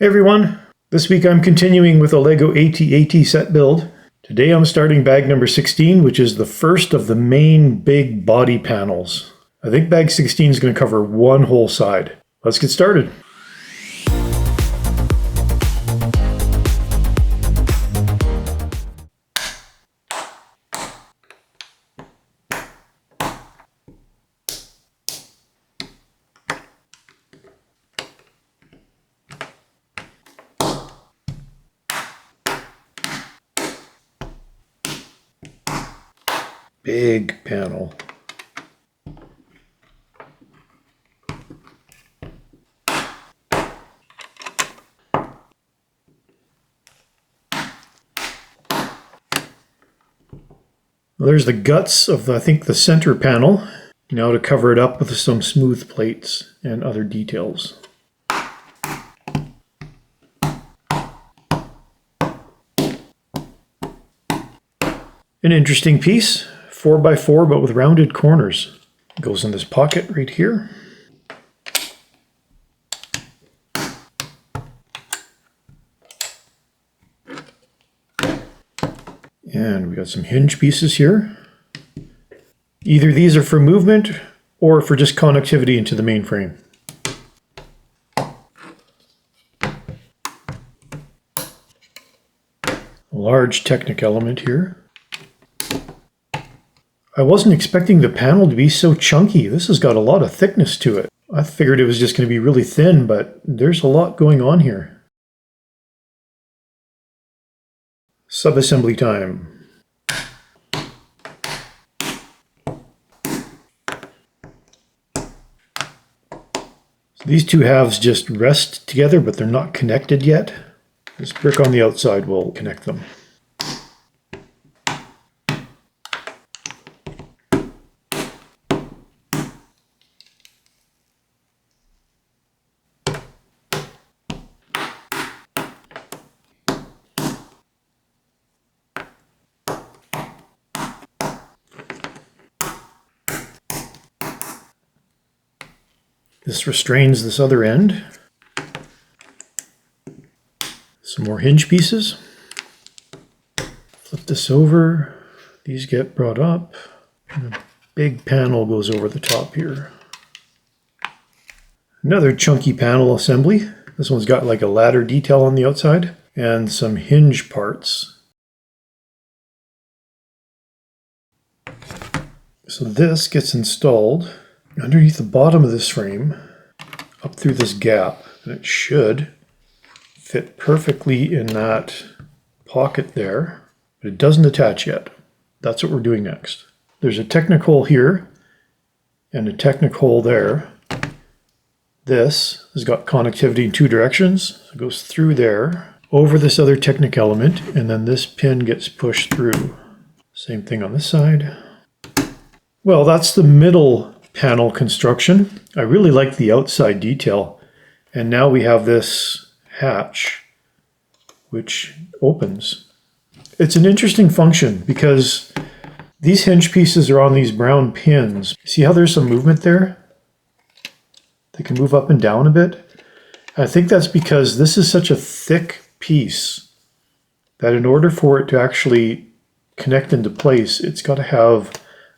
Hey everyone, this week I'm continuing with a LEGO AT-AT set build. Today I'm starting bag number 16, which is the first of the main big body panels. I think bag 16 is going to cover one whole side. Let's get started. Big panel. Well, there's the guts of, I think, the center panel. Now to cover it up with some smooth plates and other details. An interesting piece, 4x4 but with rounded corners. It goes in this pocket right here. And we got some hinge pieces here. Either these are for movement or for just connectivity into the main frame. A large Technic element here. I wasn't expecting the panel to be so chunky. This has got a lot of thickness to it. I figured it was just going to be really thin, but there's a lot going on here. Subassembly time. So these two halves just rest together, but they're not connected yet. This brick on the outside will connect them. This restrains this other end. Some more hinge pieces. Flip this over. These get brought up. And a big panel goes over the top here. Another chunky panel assembly. This one's got like a ladder detail on the outside and some hinge parts. So this gets installed underneath the bottom of this frame, up through this gap, and it should fit perfectly in that pocket there, but it doesn't attach yet. That's what we're doing next. There's a Technic hole here and a Technic hole there. This has got connectivity in two directions. It goes through there, over this other Technic element, and then this pin gets pushed through. Same thing on this side. Well, that's the middle panel construction. I really like the outside detail. And now we have this hatch which opens. It's an interesting function because these hinge pieces are on these brown pins. See how there's some movement there? They can move up and down a bit. I think that's because this is such a thick piece that in order for it to actually connect into place, it's got to have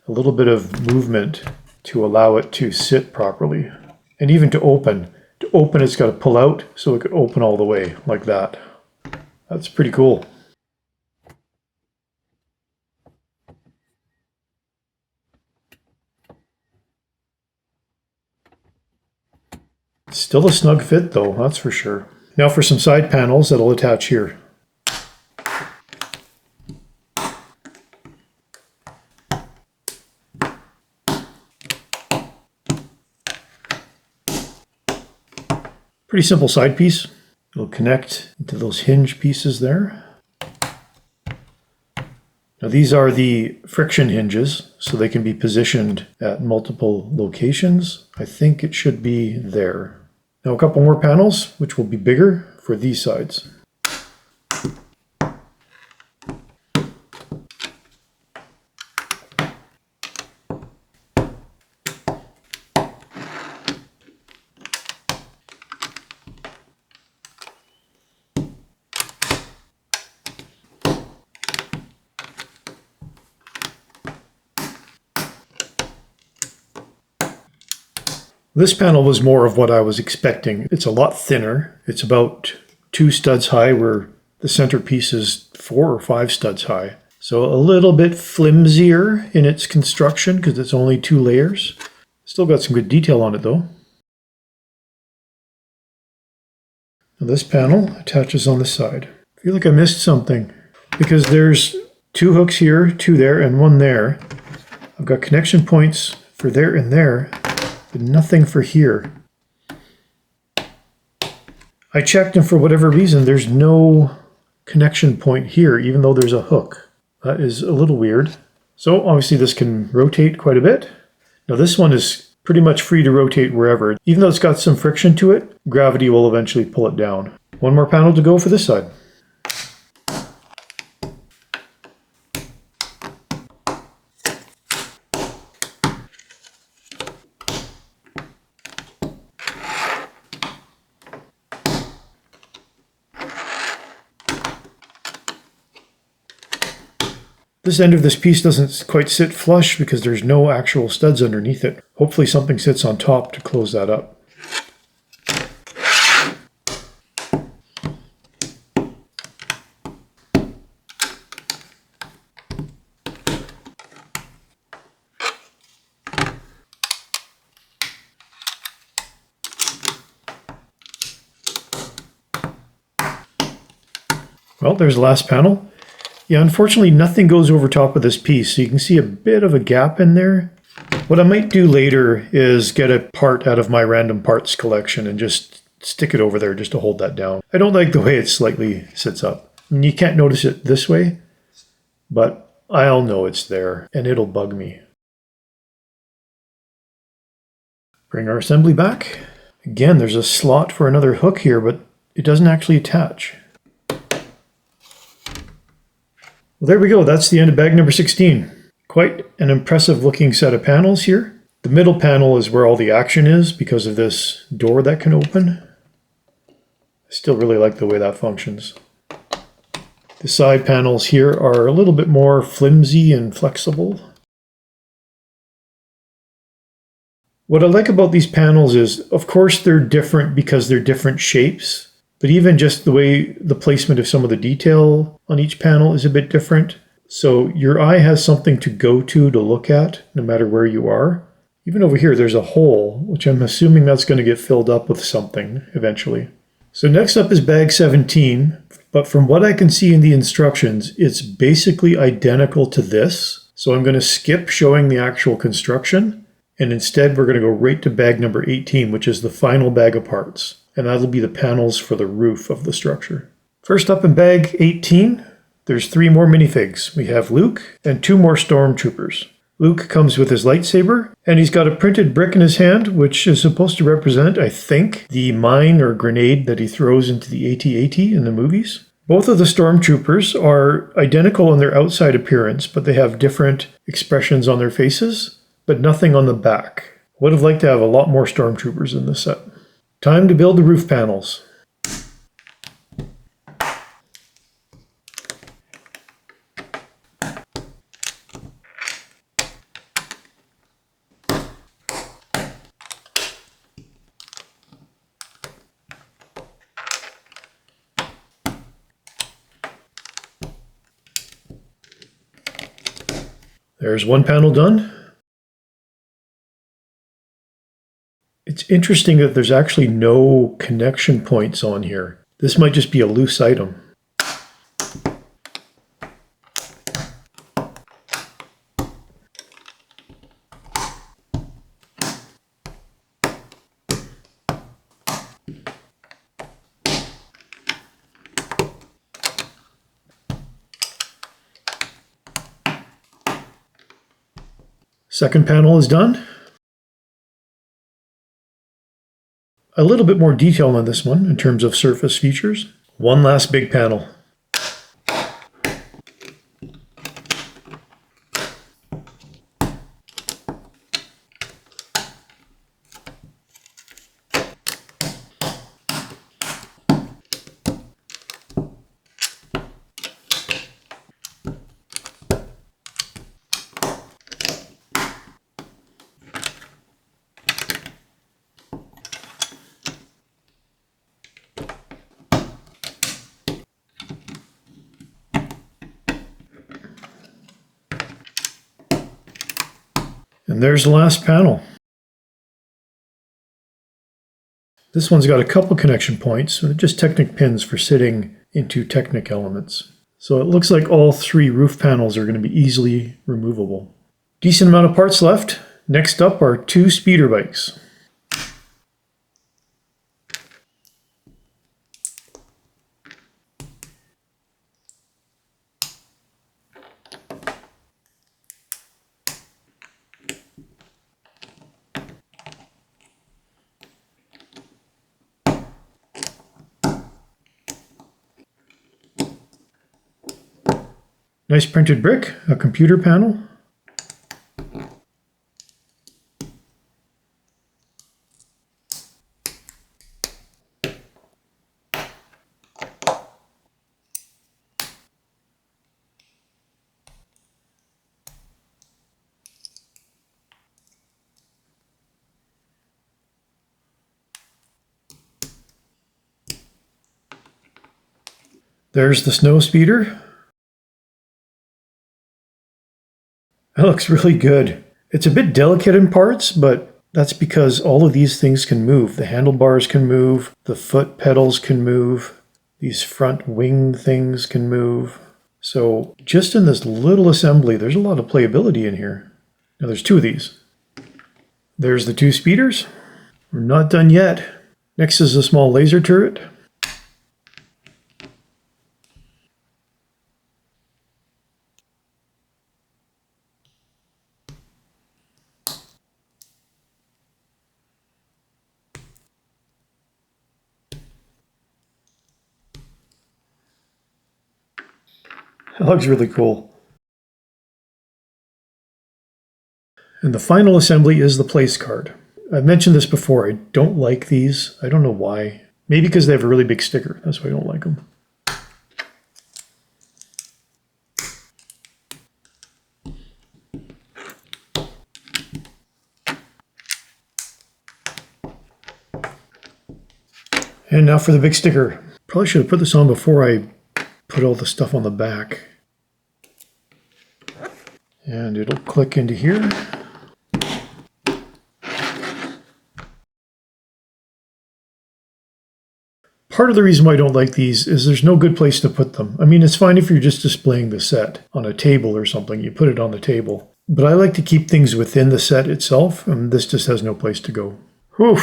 a little bit of movement to allow it to sit properly. And even to open. To open, it's got to pull out so it could open all the way like that. That's pretty cool. Still a snug fit though, that's for sure. Now for some side panels that'll attach here. Pretty simple side piece. It'll connect into those hinge pieces there. Now these are the friction hinges, so they can be positioned at multiple locations. I think it should be there. Now a couple more panels, which will be bigger for these sides. This panel was more of what I was expecting. It's a lot thinner. It's about 2 studs high, where the centerpiece is 4 or 5 studs high. So a little bit flimsier in its construction because it's only 2 layers. Still got some good detail on it though. Now this panel attaches on the side. I feel like I missed something because there's 2 hooks here, 2 there, and 1 there. I've got connection points for there and there, but nothing for here. I checked, and for whatever reason, there's no connection point here, even though there's a hook. That is a little weird. So obviously this can rotate quite a bit. Now this one is pretty much free to rotate wherever. Even though it's got some friction to it, gravity will eventually pull it down. One more panel to go for this side. This end of this piece doesn't quite sit flush because there's no actual studs underneath it. Hopefully something sits on top to close that up. Well, there's the last panel. Yeah, unfortunately nothing goes over top of this piece, so you can see a bit of a gap in there. What I might do later is get a part out of my random parts collection and just stick it over there just to hold that down. I don't like the way it slightly sits up. I mean, you can't notice it this way, but I'll know it's there and it'll bug me. Bring our assembly back. Again, there's a slot for another hook here, but it doesn't actually attach. Well, there we go. That's the end of bag number 16. Quite an impressive looking set of panels here. The middle panel is where all the action is because of this door that can open. I still really like the way that functions. The side panels here are a little bit more flimsy and flexible. What I like about these panels is, of course, they're different because they're different shapes. But even just the way the placement of some of the detail on each panel is a bit different. So your eye has something to go to look at, no matter where you are. Even over here, there's a hole, which I'm assuming that's going to get filled up with something eventually. So next up is bag 17. But from what I can see in the instructions, it's basically identical to this. So I'm going to skip showing the actual construction. And instead, we're going to go right to bag number 18, which is the final bag of parts. And that'll be the panels for the roof of the structure. First up in bag 18, there's 3 more minifigs. We have Luke and 2 more Stormtroopers. Luke comes with his lightsaber, and he's got a printed brick in his hand, which is supposed to represent, I think, the mine or grenade that he throws into the AT-AT in the movies. Both of the Stormtroopers are identical in their outside appearance, but they have different expressions on their faces, but nothing on the back. Would have liked to have a lot more Stormtroopers in this set. Time to build the roof panels. There's one panel done. It's interesting that there's actually no connection points on here. This might just be a loose item. Second panel is done. A little bit more detail on this one in terms of surface features. One last big panel. And there's the last panel. This one's got a couple connection points, just Technic pins for sitting into Technic elements. So it looks like all 3 roof panels are going to be easily removable. Decent amount of parts left. Next up are 2 speeder bikes. Nice printed brick, a computer panel. There's the snow speeder. That looks really good. It's a bit delicate in parts, but that's because all of these things can move. The handlebars can move, the foot pedals can move, these front wing things can move. So just in this little assembly, there's a lot of playability in here. Now there's 2 of these. There's the 2 speeders. We're not done yet. Next is a small laser turret. That looks really cool. And the final assembly is the place card. I've mentioned this before, I don't like these. I don't know why. Maybe because they have a really big sticker. That's why I don't like them. And now for the big sticker. Probably should have put this on before I put all the stuff on the back. And it'll click into here. Part of the reason why I don't like these is there's no good place to put them. I mean, it's fine if you're just displaying the set on a table or something. You put it on the table. But I like to keep things within the set itself, and this just has no place to go. Whew!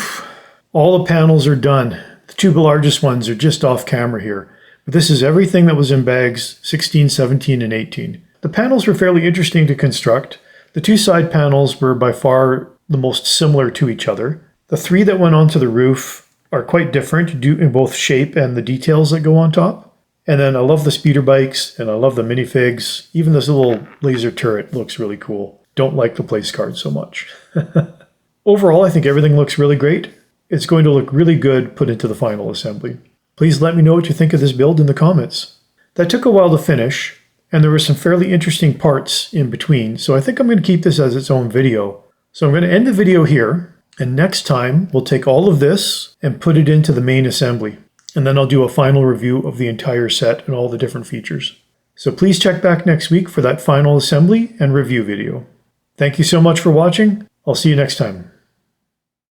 All the panels are done. The 2 largest ones are just off camera here. But this is everything that was in bags 16, 17, and 18. The panels were fairly interesting to construct. The 2 side panels were by far the most similar to each other. The 3 that went onto the roof are quite different due in both shape and the details that go on top. And then I love the speeder bikes and I love the minifigs. Even this little laser turret looks really cool. Don't like the place card so much. Overall, I think everything looks really great. It's going to look really good put into the final assembly. Please let me know what you think of this build in the comments. That took a while to finish, and there were some fairly interesting parts in between, so I think I'm going to keep this as its own video. So I'm going to end the video here, and next time we'll take all of this and put it into the main assembly. And then I'll do a final review of the entire set and all the different features. So please check back next week for that final assembly and review video. Thank you so much for watching. I'll see you next time.